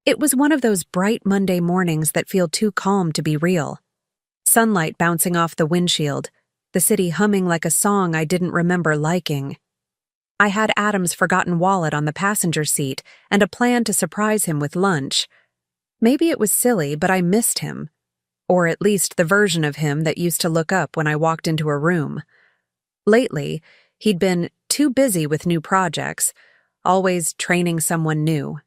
It was one of those bright Monday mornings that feel too calm to be real. Sunlight bouncing off the windshield, the city humming like a song I didn't remember liking. I had Adam's forgotten wallet on the passenger seat and a plan to surprise him with lunch. Maybe it was silly, but I missed him. Or at least the version of him that used to look up when I walked into a room. Lately, he'd been too busy with new projects, always training someone new.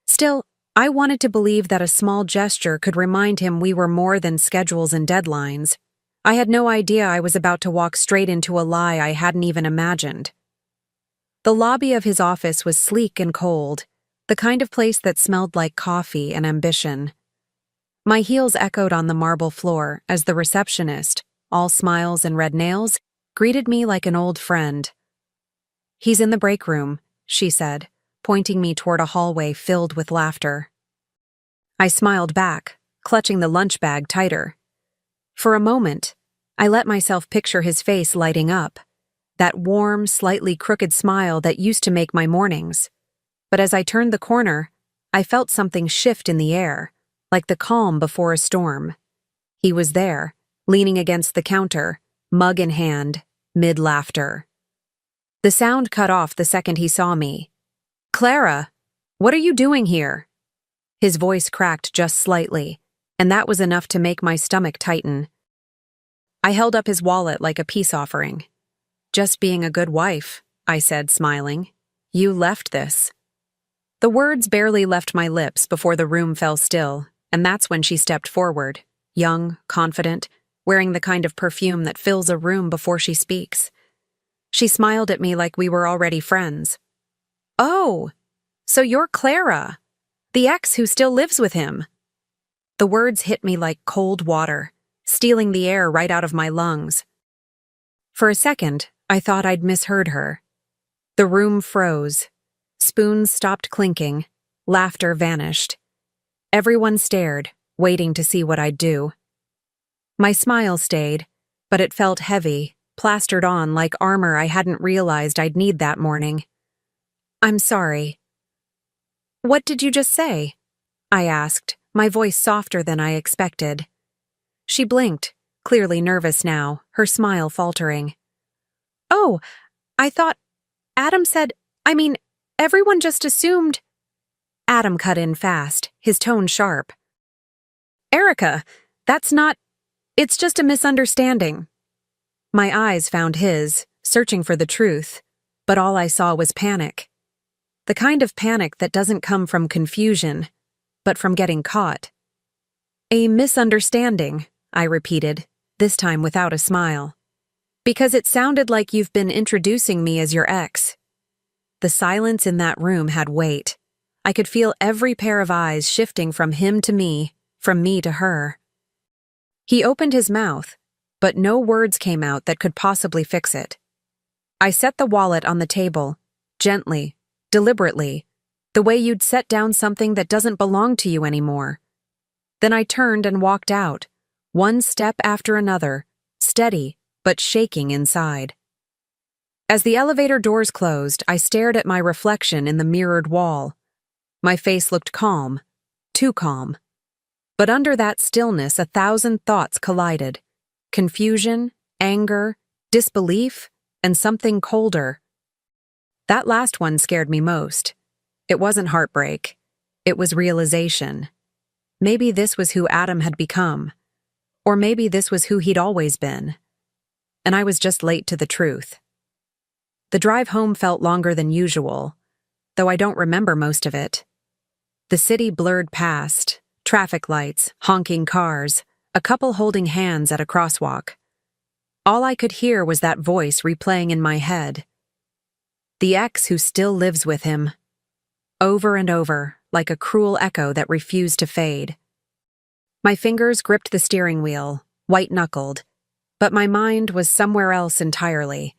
Still, I wanted to believe that a small gesture could remind him we were more than schedules and deadlines. I had no idea I was about to walk straight into a lie I hadn't even imagined. The lobby of his office was sleek and cold, the kind of place that smelled like coffee and ambition. My heels echoed on the marble floor as the receptionist, all smiles and red nails, greeted me like an old friend. "He's in the break room," she said, pointing me toward a hallway filled with laughter. I smiled back, clutching the lunch bag tighter. For a moment, I let myself picture his face lighting up, that warm, slightly crooked smile that used to make my mornings. But as I turned the corner, I felt something shift in the air, like the calm before a storm. He was there, leaning against the counter, mug in hand, mid-laughter. The sound cut off the second he saw me. "Clara, what are you doing here?" His voice cracked just slightly, and that was enough to make my stomach tighten. I held up his wallet like a peace offering. "Just being a good wife," I said, smiling. "You left this." The words barely left my lips before the room fell still, and that's when she stepped forward, young, confident, wearing the kind of perfume that fills a room before she speaks. She smiled at me like we were already friends. "Oh, so you're Clara, the ex who still lives with him." The words hit me like cold water, stealing the air right out of my lungs. For a second, I thought I'd misheard her. The room froze. Spoons stopped clinking. Laughter vanished. Everyone stared, waiting to see what I'd do. My smile stayed, but it felt heavy, plastered on like armor I hadn't realized I'd need that morning. "I'm sorry." "What did you just say?" I asked, my voice softer than I expected. She blinked, clearly nervous now, her smile faltering. "Oh, I thought... Adam said... everyone just assumed..." Adam cut in fast, his tone sharp. "Erica, that's not... It's just a misunderstanding." My eyes found his, searching for the truth, but all I saw was panic. The kind of panic that doesn't come from confusion, but from getting caught. "A misunderstanding," I repeated, this time without a smile. "Because it sounded like you've been introducing me as your ex." The silence in that room had weight. I could feel every pair of eyes shifting from him to me, from me to her. He opened his mouth, but no words came out that could possibly fix it. I set the wallet on the table, gently, deliberately, the way you'd set down something that doesn't belong to you anymore. Then I turned and walked out, one step after another, steady but shaking inside. As the elevator doors closed, I stared at my reflection in the mirrored wall. My face looked calm, too calm. But under that stillness, 1,000 thoughts collided. Confusion, anger, disbelief, and something colder. That last one scared me most. It wasn't heartbreak. It was realization. Maybe this was who Adam had become. Or maybe this was who he'd always been. And I was just late to the truth. The drive home felt longer than usual, though I don't remember most of it. The city blurred past, traffic lights, honking cars, a couple holding hands at a crosswalk. All I could hear was that voice replaying in my head. The ex who still lives with him. Over and over, like a cruel echo that refused to fade. My fingers gripped the steering wheel, white-knuckled, but my mind was somewhere else entirely,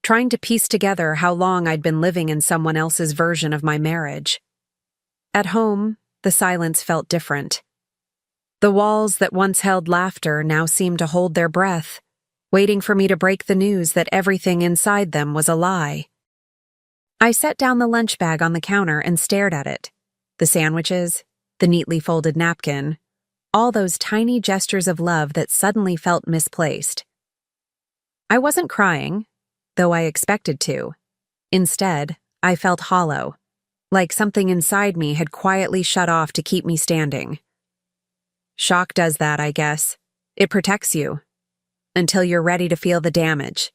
trying to piece together how long I'd been living in someone else's version of my marriage. At home, the silence felt different. The walls that once held laughter now seemed to hold their breath, waiting for me to break the news that everything inside them was a lie. I set down the lunch bag on the counter and stared at it. The sandwiches, the neatly folded napkin, all those tiny gestures of love that suddenly felt misplaced. I wasn't crying, though I expected to. Instead, I felt hollow, like something inside me had quietly shut off to keep me standing. Shock does that, I guess. It protects you, until you're ready to feel the damage.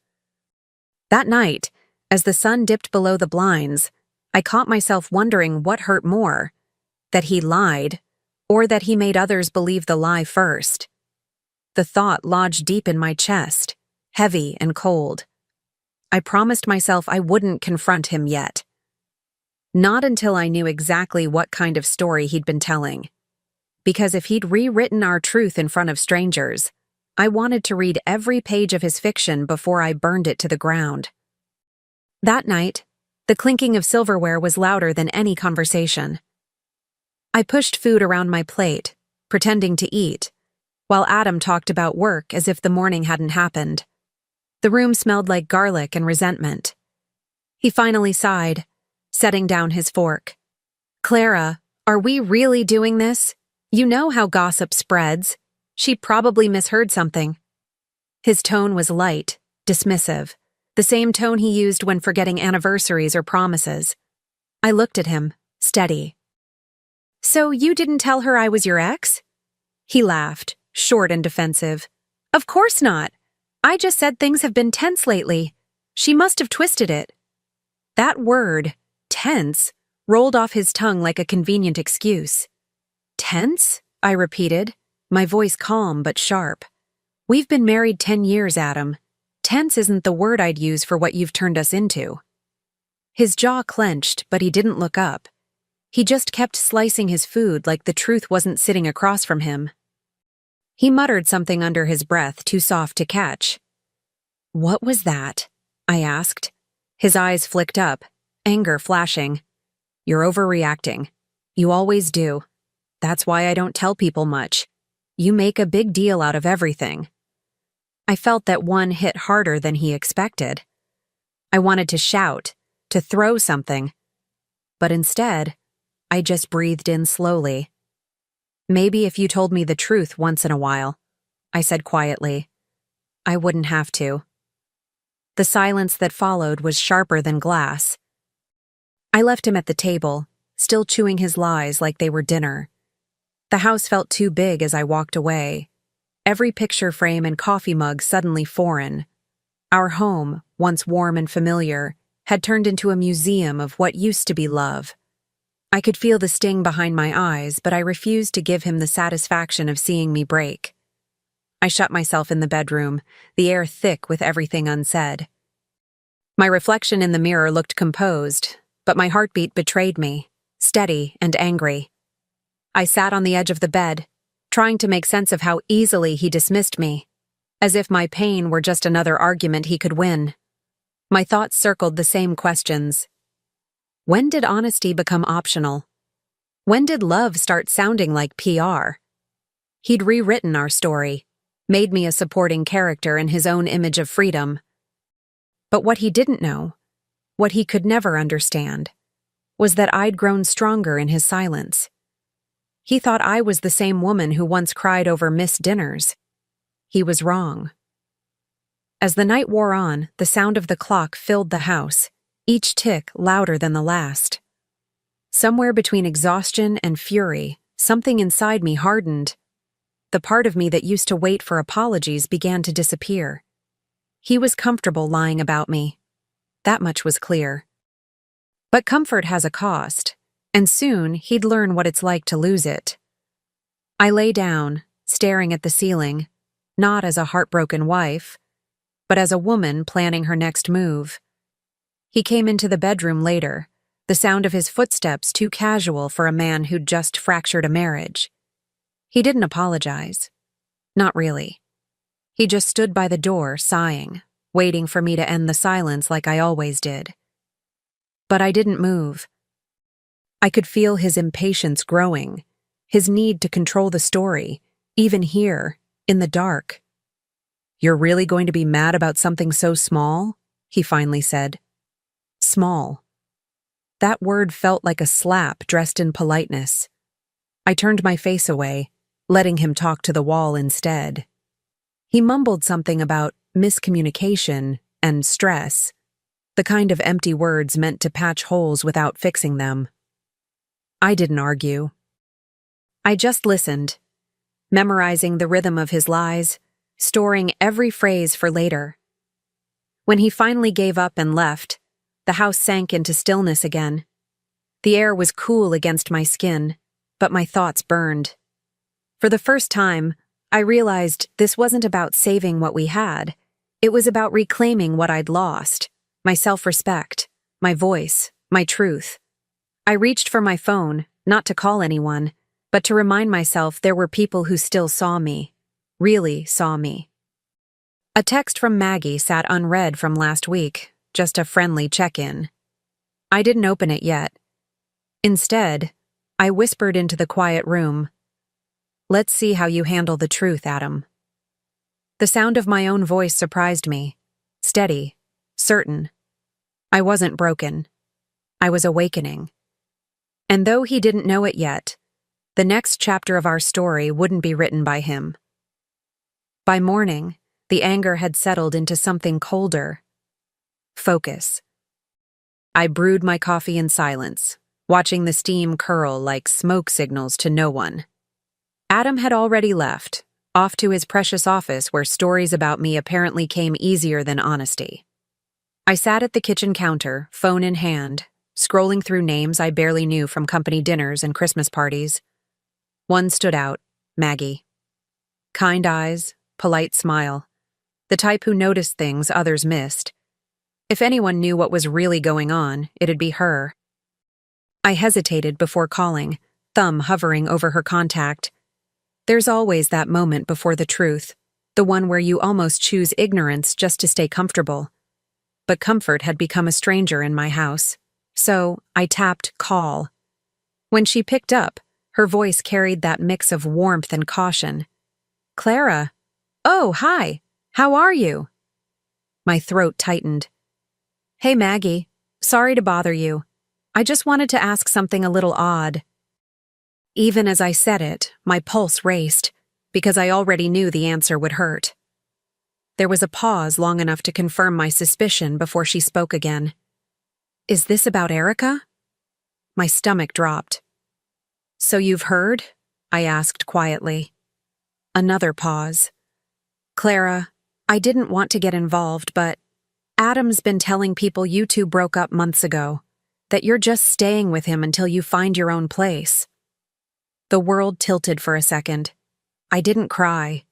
That night, as the sun dipped below the blinds, I caught myself wondering what hurt more, that he lied, or that he made others believe the lie first. The thought lodged deep in my chest, heavy and cold. I promised myself I wouldn't confront him yet. Not until I knew exactly what kind of story he'd been telling. Because if he'd rewritten our truth in front of strangers, I wanted to read every page of his fiction before I burned it to the ground. That night, the clinking of silverware was louder than any conversation. I pushed food around my plate, pretending to eat, while Adam talked about work as if the morning hadn't happened. The room smelled like garlic and resentment. He finally sighed, setting down his fork. "Clara, are we really doing this? You know how gossip spreads. She probably misheard something." His tone was light, dismissive, the same tone he used when forgetting anniversaries or promises. I looked at him, steady. "So you didn't tell her I was your ex?" He laughed, short and defensive. "Of course not. I just said things have been tense lately. She must have twisted it." That word, tense, rolled off his tongue like a convenient excuse. "Tense?" I repeated, my voice calm but sharp. "We've been married 10 years, Adam. Tense isn't the word I'd use for what you've turned us into." His jaw clenched, but he didn't look up. He just kept slicing his food like the truth wasn't sitting across from him. He muttered something under his breath, too soft to catch. "What was that?" I asked. His eyes flicked up, anger flashing. "You're overreacting. You always do. That's why I don't tell people much. You make a big deal out of everything." I felt that one hit harder than he expected. I wanted to shout, to throw something. But instead, I just breathed in slowly. "Maybe if you told me the truth once in a while," I said quietly. "I wouldn't have to." The silence that followed was sharper than glass. I left him at the table, still chewing his lies like they were dinner. The house felt too big as I walked away. Every picture frame and coffee mug suddenly foreign. Our home, once warm and familiar, had turned into a museum of what used to be love. I could feel the sting behind my eyes, but I refused to give him the satisfaction of seeing me break. I shut myself in the bedroom, the air thick with everything unsaid. My reflection in the mirror looked composed, but my heartbeat betrayed me, steady and angry. I sat on the edge of the bed, trying to make sense of how easily he dismissed me, as if my pain were just another argument he could win. My thoughts circled the same questions. When did honesty become optional? When did love start sounding like PR? He'd rewritten our story, made me a supporting character in his own image of freedom. But what he didn't know, what he could never understand, was that I'd grown stronger in his silence. He thought I was the same woman who once cried over missed dinners. He was wrong. As the night wore on, the sound of the clock filled the house, each tick louder than the last. Somewhere between exhaustion and fury, something inside me hardened. The part of me that used to wait for apologies began to disappear. He was comfortable lying about me. That much was clear. But comfort has a cost, and soon he'd learn what it's like to lose it. I lay down, staring at the ceiling, not as a heartbroken wife, but as a woman planning her next move. He came into the bedroom later, the sound of his footsteps too casual for a man who'd just fractured a marriage. He didn't apologize. Not really. He just stood by the door, sighing, waiting for me to end the silence like I always did. But I didn't move. I could feel his impatience growing, his need to control the story, even here, in the dark. "You're really going to be mad about something so small?" he finally said. Small. That word felt like a slap dressed in politeness. I turned my face away, letting him talk to the wall instead. He mumbled something about miscommunication and stress, the kind of empty words meant to patch holes without fixing them. I didn't argue. I just listened, memorizing the rhythm of his lies, storing every phrase for later. When he finally gave up and left, the house sank into stillness again. The air was cool against my skin, but my thoughts burned. For the first time, I realized this wasn't about saving what we had. It was about reclaiming what I'd lost, my self-respect, my voice, my truth. I reached for my phone, not to call anyone, but to remind myself there were people who still saw me, really saw me. A text from Maggie sat unread from last week, just a friendly check-in. I didn't open it yet. Instead, I whispered into the quiet room, "Let's see how you handle the truth, Adam." The sound of my own voice surprised me, steady, certain. I wasn't broken. I was awakening. And though he didn't know it yet, the next chapter of our story wouldn't be written by him. By morning, the anger had settled into something colder. Focus. I brewed my coffee in silence, watching the steam curl like smoke signals to no one. Adam had already left, off to his precious office where stories about me apparently came easier than honesty. I sat at the kitchen counter, phone in hand, scrolling through names I barely knew from company dinners and Christmas parties. One stood out, Maggie. Kind eyes, polite smile. The type who noticed things others missed. If anyone knew what was really going on, it'd be her. I hesitated before calling, thumb hovering over her contact. There's always that moment before the truth, the one where you almost choose ignorance just to stay comfortable. But comfort had become a stranger in my house, so I tapped call. When she picked up, her voice carried that mix of warmth and caution. "Clara. Oh, hi. How are you?" My throat tightened. "Hey, Maggie. Sorry to bother you. I just wanted to ask something a little odd." Even as I said it, my pulse raced, because I already knew the answer would hurt. There was a pause long enough to confirm my suspicion before she spoke again. "Is this about Erica?" My stomach dropped. "So you've heard?" I asked quietly. Another pause. "Clara, I didn't want to get involved, but Adam's been telling people you two broke up months ago, that you're just staying with him until you find your own place." The world tilted for a second. I didn't cry.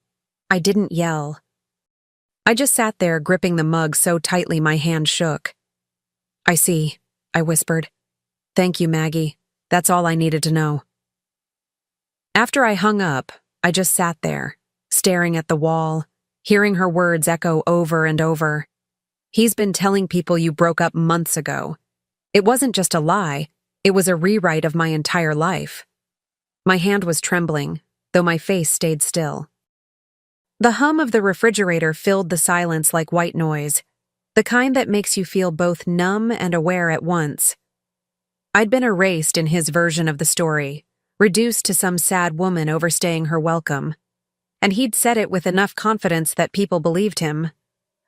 I didn't yell. I just sat there gripping the mug so tightly my hand shook. "I see," I whispered. "Thank you, Maggie. That's all I needed to know." After I hung up, I just sat there, staring at the wall, hearing her words echo over and over. "He's been telling people you broke up months ago." It wasn't just a lie, it was a rewrite of my entire life. My hand was trembling, though my face stayed still. The hum of the refrigerator filled the silence like white noise, the kind that makes you feel both numb and aware at once. I'd been erased in his version of the story, reduced to some sad woman overstaying her welcome. And he'd said it with enough confidence that people believed him.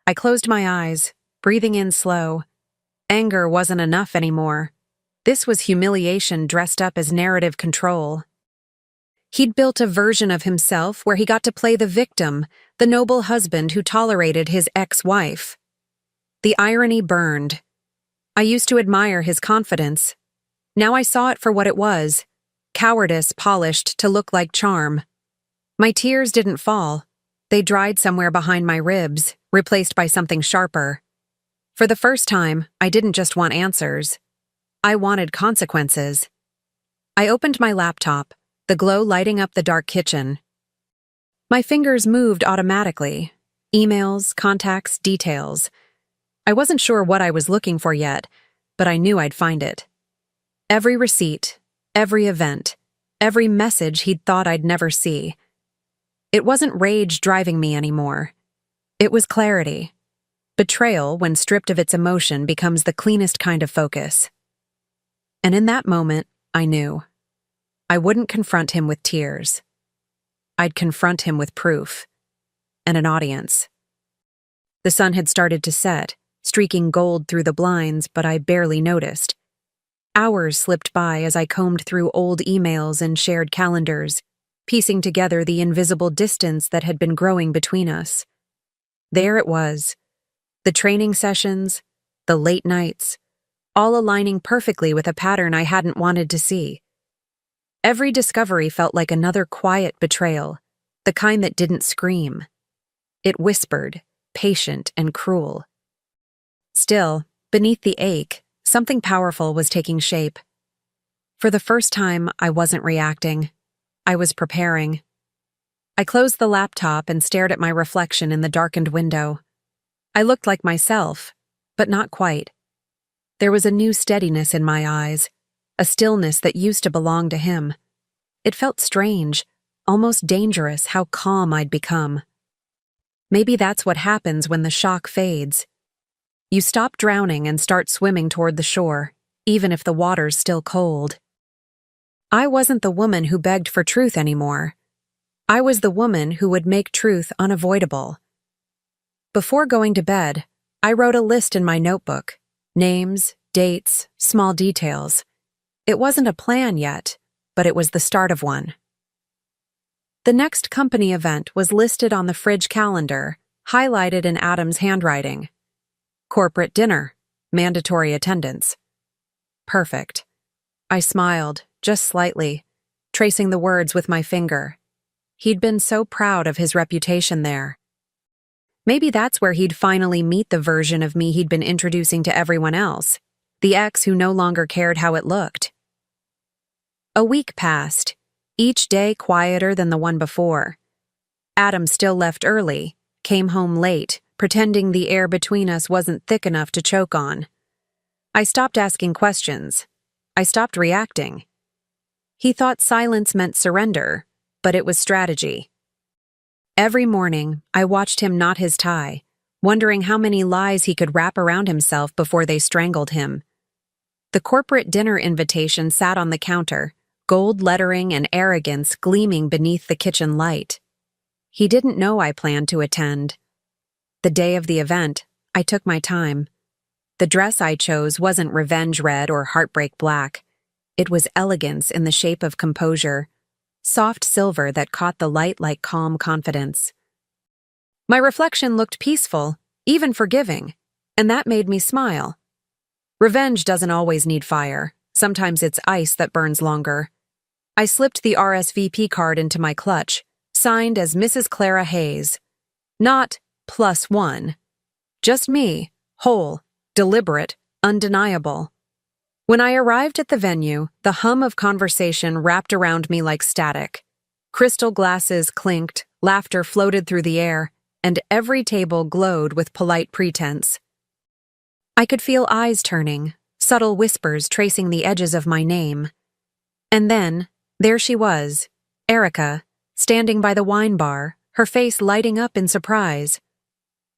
I closed my eyes, breathing in slow. Anger wasn't enough anymore. This was humiliation dressed up as narrative control. He'd built a version of himself where he got to play the victim, the noble husband who tolerated his ex-wife. The irony burned. I used to admire his confidence. Now I saw it for what it was, cowardice polished to look like charm. My tears didn't fall. They dried somewhere behind my ribs, replaced by something sharper. For the first time, I didn't just want answers. I wanted consequences. I opened my laptop, the glow lighting up the dark kitchen. My fingers moved automatically. Emails, contacts, details. I wasn't sure what I was looking for yet, but I knew I'd find it. Every receipt, every event, every message he'd thought I'd never see. It wasn't rage driving me anymore. It was clarity. Betrayal, when stripped of its emotion, becomes the cleanest kind of focus. And in that moment, I knew. I wouldn't confront him with tears. I'd confront him with proof. And an audience. The sun had started to set, streaking gold through the blinds, but I barely noticed. Hours slipped by as I combed through old emails and shared calendars, piecing together the invisible distance that had been growing between us. There it was. The training sessions, the late nights, all aligning perfectly with a pattern I hadn't wanted to see. Every discovery felt like another quiet betrayal, the kind that didn't scream. It whispered, patient and cruel. Still, beneath the ache, something powerful was taking shape. For the first time, I wasn't reacting. I was preparing. I closed the laptop and stared at my reflection in the darkened window. I looked like myself, but not quite. There was a new steadiness in my eyes, a stillness that used to belong to him. It felt strange, almost dangerous how calm I'd become. Maybe that's what happens when the shock fades. You stop drowning and start swimming toward the shore, even if the water's still cold. I wasn't the woman who begged for truth anymore. I was the woman who would make truth unavoidable. Before going to bed, I wrote a list in my notebook. Names, dates, small details. It wasn't a plan yet, but it was the start of one. The next company event was listed on the fridge calendar, highlighted in Adam's handwriting. Corporate dinner, mandatory attendance. Perfect. I smiled, just slightly, tracing the words with my finger. He'd been so proud of his reputation there. Maybe that's where he'd finally meet the version of me he'd been introducing to everyone else, the ex who no longer cared how it looked. A week passed, each day quieter than the one before. Adam still left early, came home late, pretending the air between us wasn't thick enough to choke on. I stopped asking questions. I stopped reacting. He thought silence meant surrender, but it was strategy. Every morning, I watched him knot his tie, wondering how many lies he could wrap around himself before they strangled him. The corporate dinner invitation sat on the counter, gold lettering and arrogance gleaming beneath the kitchen light. He didn't know I planned to attend. The day of the event, I took my time. The dress I chose wasn't revenge red or heartbreak black. It was elegance in the shape of composure, soft silver that caught the light like calm confidence. My reflection looked peaceful, even forgiving, and that made me smile. Revenge doesn't always need fire. Sometimes it's ice that burns longer. I slipped the RSVP card into my clutch, signed as Mrs. Clara Hayes. Not +1. Just me, whole, deliberate, undeniable. When I arrived at the venue, the hum of conversation wrapped around me like static. Crystal glasses clinked, laughter floated through the air, and every table glowed with polite pretense. I could feel eyes turning, subtle whispers tracing the edges of my name. And then, there she was, Erica, standing by the wine bar, her face lighting up in surprise.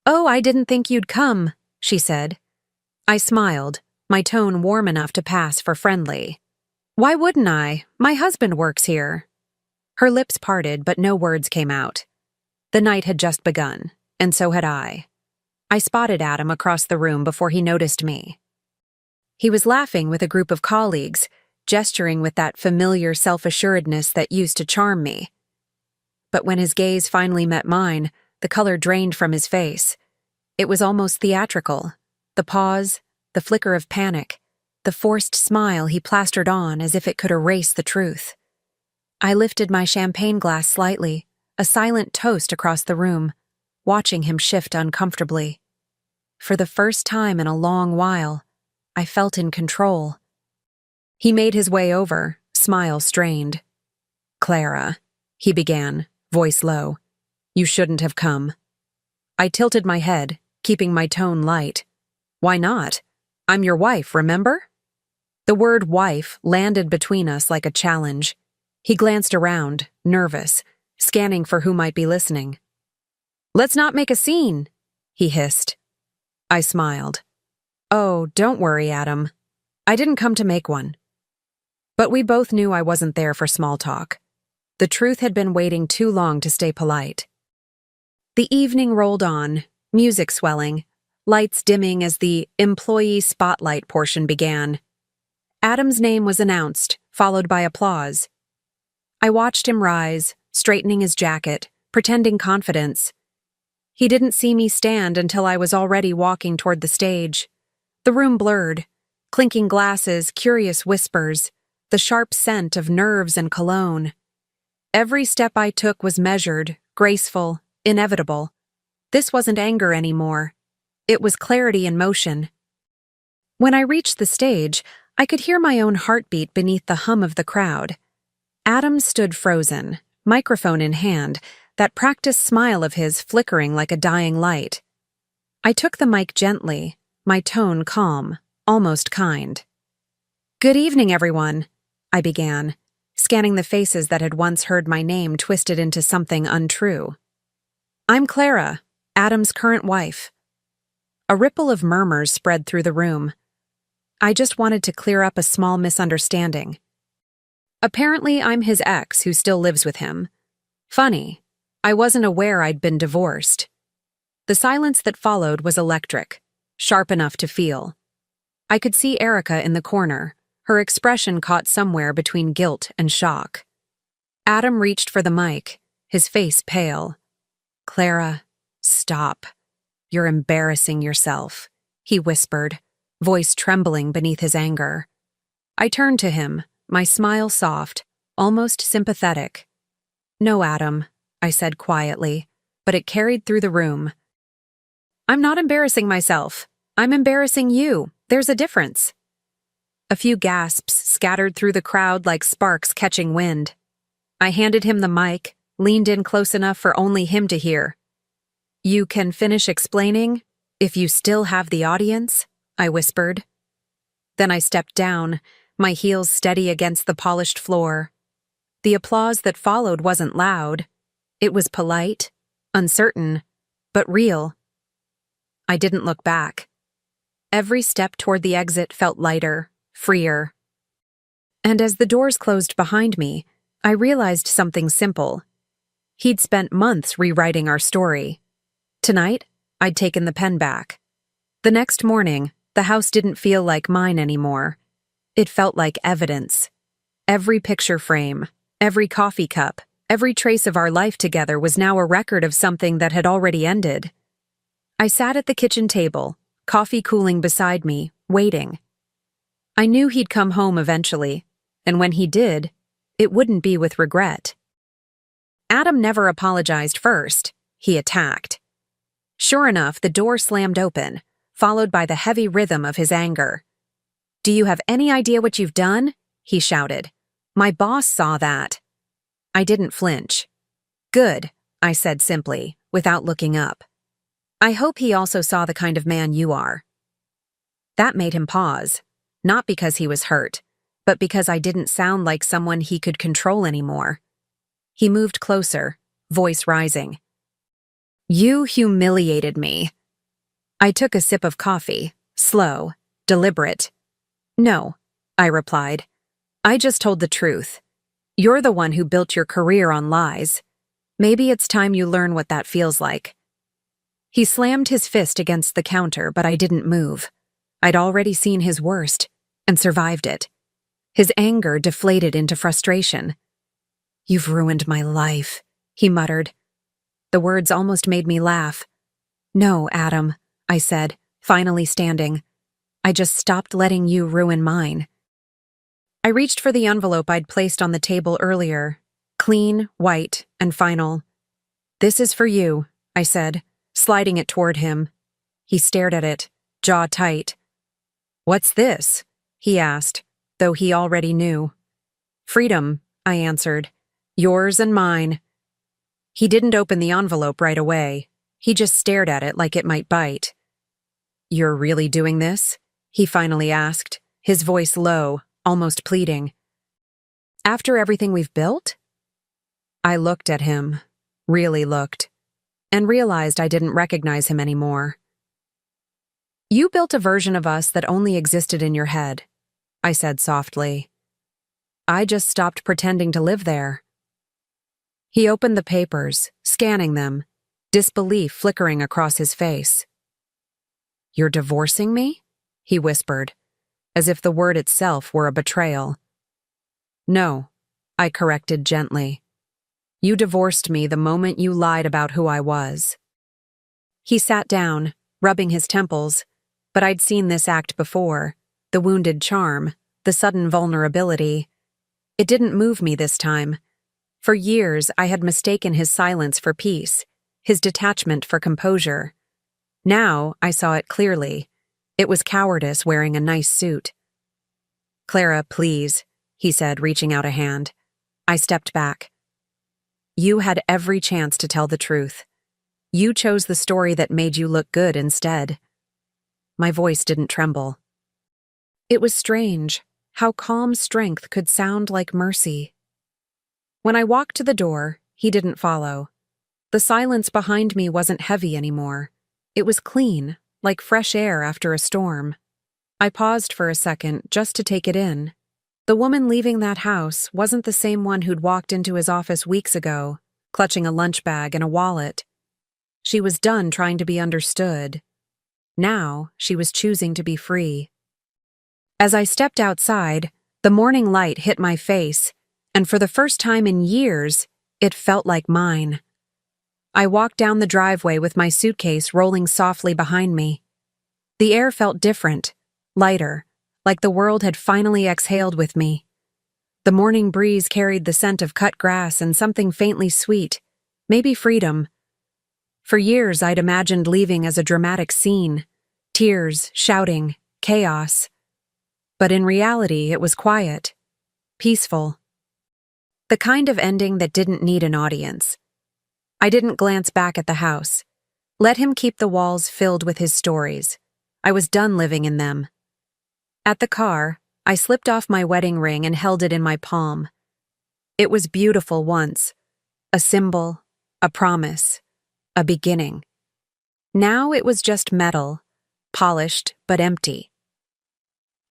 "Oh, I didn't think you'd come," she said. I smiled, my tone warm enough to pass for friendly. "Why wouldn't I? My husband works here." Her lips parted, but no words came out. The night had just begun, and so had I. I spotted Adam across the room before he noticed me. He was laughing with a group of colleagues, gesturing with that familiar self-assuredness that used to charm me. But when his gaze finally met mine, the color drained from his face. It was almost theatrical. The pause, the flicker of panic, the forced smile he plastered on as if it could erase the truth. I lifted my champagne glass slightly, a silent toast across the room, watching him shift uncomfortably. For the first time in a long while, I felt in control. He made his way over, smile strained. "Clara," he began, voice low, "you shouldn't have come." I tilted my head, keeping my tone light. "Why not? I'm your wife, remember?" The word wife landed between us like a challenge. He glanced around, nervous, scanning for who might be listening. "Let's not make a scene," he hissed. I smiled. "Oh, don't worry, Adam. I didn't come to make one. But we both knew I wasn't there for small talk. The truth had been waiting too long to stay polite. The evening rolled on, music swelling, lights dimming as the employee spotlight portion began. Adam's name was announced, followed by applause. I watched him rise, straightening his jacket, pretending confidence. He didn't see me stand until I was already walking toward the stage. The room blurred, clinking glasses, curious whispers, the sharp scent of nerves and cologne. Every step I took was measured, graceful, inevitable. This wasn't anger anymore. It was clarity in motion. When I reached the stage, I could hear my own heartbeat beneath the hum of the crowd. Adam stood frozen, microphone in hand, that practiced smile of his flickering like a dying light. I took the mic gently, my tone calm, almost kind. "Good evening, everyone," I began, scanning the faces that had once heard my name twisted into something untrue. "I'm Clara, Adam's current wife." A ripple of murmurs spread through the room. I just wanted to clear up a small misunderstanding. Apparently, I'm his ex who still lives with him. Funny, I wasn't aware I'd been divorced. The silence that followed was electric, sharp enough to feel. I could see Erica in the corner, her expression caught somewhere between guilt and shock. Adam reached for the mic, his face pale. "Clara, stop. You're embarrassing yourself," he whispered, voice trembling beneath his anger. I turned to him, my smile soft, almost sympathetic. "No, Adam," I said quietly, but it carried through the room. "I'm not embarrassing myself. I'm embarrassing you. There's a difference." A few gasps scattered through the crowd like sparks catching wind. I handed him the mic, leaned in close enough for only him to hear. "You can finish explaining, if you still have the audience," I whispered. Then I stepped down, my heels steady against the polished floor. The applause that followed wasn't loud. It was polite, uncertain, but real. I didn't look back. Every step toward the exit felt lighter, freer. And as the doors closed behind me, I realized something simple. He'd spent months rewriting our story. Tonight, I'd taken the pen back. The next morning, the house didn't feel like mine anymore. It felt like evidence. Every picture frame, every coffee cup, every trace of our life together was now a record of something that had already ended. I sat at the kitchen table, coffee cooling beside me, waiting. I knew he'd come home eventually, and when he did, it wouldn't be with regret. Adam never apologized first. He attacked. Sure enough, the door slammed open, followed by the heavy rhythm of his anger. "Do you have any idea what you've done?" he shouted. "My boss saw that." I didn't flinch. "Good," I said simply, without looking up. "I hope he also saw the kind of man you are." That made him pause, not because he was hurt, but because I didn't sound like someone he could control anymore. He moved closer, voice rising. "You humiliated me." I took a sip of coffee, slow, deliberate. "No," I replied. "I just told the truth. You're the one who built your career on lies. Maybe it's time you learn what that feels like." He slammed his fist against the counter, but I didn't move. I'd already seen his worst, and survived it. His anger deflated into frustration. "You've ruined my life," he muttered. The words almost made me laugh. "No, Adam," I said, finally standing. "I just stopped letting you ruin mine." I reached for the envelope I'd placed on the table earlier, clean, white, and final. "This is for you," I said, sliding it toward him. He stared at it, jaw tight. "What's this?" he asked, though he already knew. "Freedom," I answered. "Yours and mine." He didn't open the envelope right away. He just stared at it like it might bite. "You're really doing this?" he finally asked, his voice low, almost pleading. "After everything we've built?" I looked at him, really looked, and realized I didn't recognize him anymore. "You built a version of us that only existed in your head," I said softly. I just stopped pretending to live there." He opened the papers, scanning them, disbelief flickering across his face. "You're divorcing me?" he whispered, as if the word itself were a betrayal. "No," I corrected gently. "You divorced me the moment you lied about who I was." He sat down, rubbing his temples, but I'd seen this act before, the wounded charm, the sudden vulnerability. It didn't move me this time. For years, I had mistaken his silence for peace, his detachment for composure. Now, I saw it clearly. It was cowardice wearing a nice suit. "Clara, please," he said, reaching out a hand. I stepped back. "You had every chance to tell the truth. You chose the story that made you look good instead." My voice didn't tremble. It was strange how calm strength could sound like mercy. When I walked to the door, he didn't follow. The silence behind me wasn't heavy anymore. It was clean, like fresh air after a storm. I paused for a second just to take it in. The woman leaving that house wasn't the same one who'd walked into his office weeks ago, clutching a lunch bag and a wallet. She was done trying to be understood. Now, she was choosing to be free. As I stepped outside, the morning light hit my face, and for the first time in years, it felt like mine. I walked down the driveway with my suitcase rolling softly behind me. The air felt different, lighter, like the world had finally exhaled with me. The morning breeze carried the scent of cut grass and something faintly sweet, maybe freedom. For years, I'd imagined leaving as a dramatic scene, tears, shouting, chaos. But in reality, it was quiet, peaceful. The kind of ending that didn't need an audience. I didn't glance back at the house. Let him keep the walls filled with his stories. I was done living in them. At the car, I slipped off my wedding ring and held it in my palm. It was beautiful once, a symbol, a promise, a beginning. Now it was just metal, polished but empty.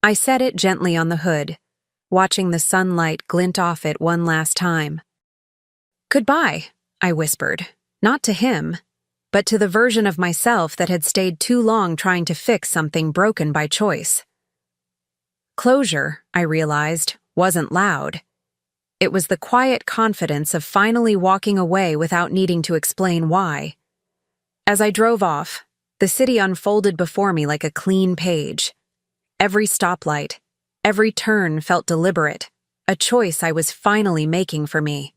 I set it gently on the hood, watching the sunlight glint off it one last time. "Goodbye," I whispered, not to him, but to the version of myself that had stayed too long trying to fix something broken by choice. Closure, I realized, wasn't loud. It was the quiet confidence of finally walking away without needing to explain why. As I drove off, the city unfolded before me like a clean page. Every stoplight, every turn felt deliberate, a choice I was finally making for me.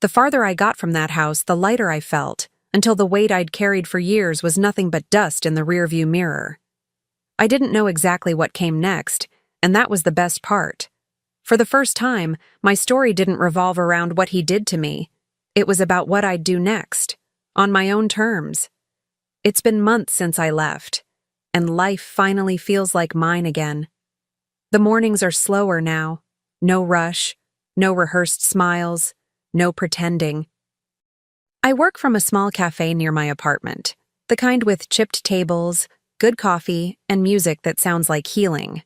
The farther I got from that house, the lighter I felt, until the weight I'd carried for years was nothing but dust in the rearview mirror. I didn't know exactly what came next, and that was the best part. For the first time, my story didn't revolve around what he did to me. It was about what I'd do next, on my own terms. It's been months since I left, and life finally feels like mine again. The mornings are slower now. No rush, no rehearsed smiles, no pretending. I work from a small cafe near my apartment, the kind with chipped tables, good coffee, and music that sounds like healing.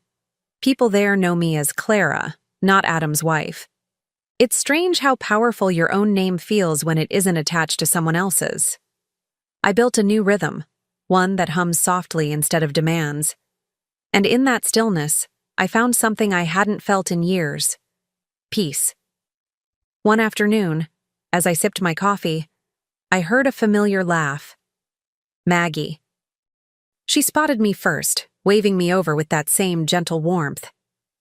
People there know me as Clara, not Adam's wife. It's strange how powerful your own name feels when it isn't attached to someone else's. I built a new rhythm, one that hums softly instead of demands. And in that stillness, I found something I hadn't felt in years: peace. One afternoon, as I sipped my coffee, I heard a familiar laugh. Maggie. She spotted me first, waving me over with that same gentle warmth.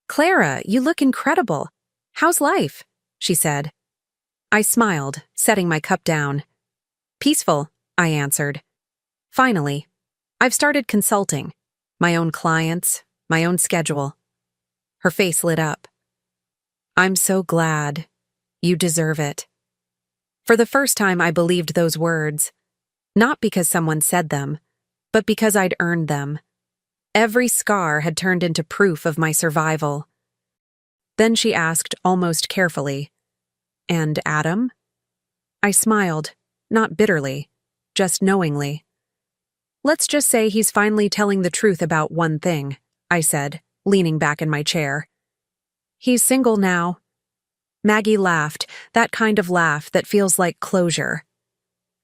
"Clara, you look incredible. How's life?" she said. I smiled, setting my cup down. "Peaceful," I answered. "Finally. I've started consulting. My own clients, my own schedule." Her face lit up. "I'm so glad. You deserve it." For the first time, I believed those words. Not because someone said them, but because I'd earned them. Every scar had turned into proof of my survival. Then she asked, almost carefully, "And Adam?" I smiled, not bitterly, just knowingly. "Let's just say he's finally telling the truth about one thing," I said, leaning back in my chair. He's single now. Maggie laughed, that kind of laugh that feels like closure.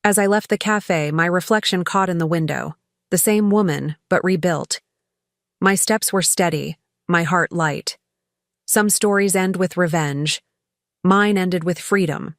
As I left the cafe, my reflection caught in the window. The same woman, but rebuilt. My steps were steady, my heart light. Some stories end with revenge. Mine ended with freedom.